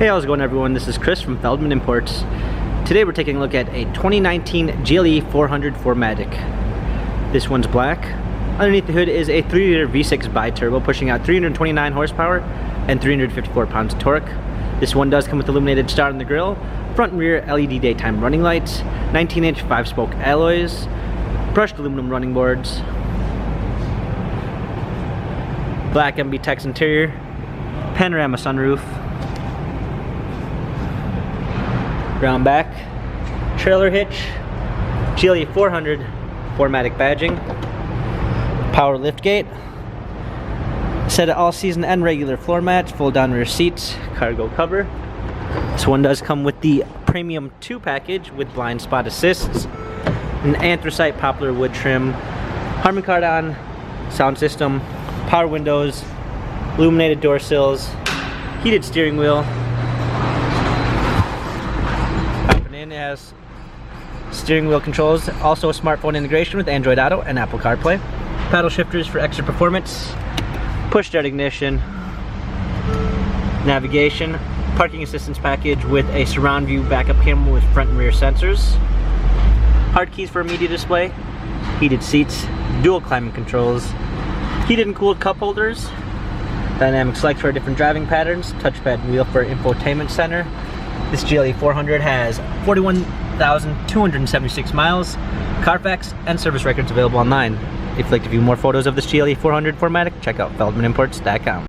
Hey, how's it going everyone? This is Chris from Feldmann Imports. Today we're taking a look at a 2019 GLE 400 4MATIC. This one's black. Underneath the hood is a 3-liter V6 bi-turbo pushing out 329 horsepower and 354 pounds of torque. This one does come with illuminated star on the grille, front and rear LED daytime running lights, 19-inch 5-spoke alloys, brushed aluminum running boards, black MB Tex interior, panorama sunroof, round back, trailer hitch, GLE 400 4MATIC badging, power liftgate, set of all-season and regular floor mats, fold-down rear seats, cargo cover. This one does come with the Premium 2 package with blind spot assists, an anthracite poplar wood trim, Harman Kardon sound system, power windows, illuminated door sills, heated steering wheel. It has steering wheel controls, also a smartphone integration with Android Auto and Apple CarPlay, paddle shifters for extra performance, push start ignition, navigation, parking assistance package with a surround view backup camera with front and rear sensors, hard keys for a media display, heated seats, dual climate controls, heated and cooled cup holders, dynamic select for different driving patterns, touchpad wheel for infotainment center. This GLE 400 has 41,276 miles, Carfax and service records available online. If you'd like to view more photos of this GLE 400 4MATIC, check out feldmannimports.com.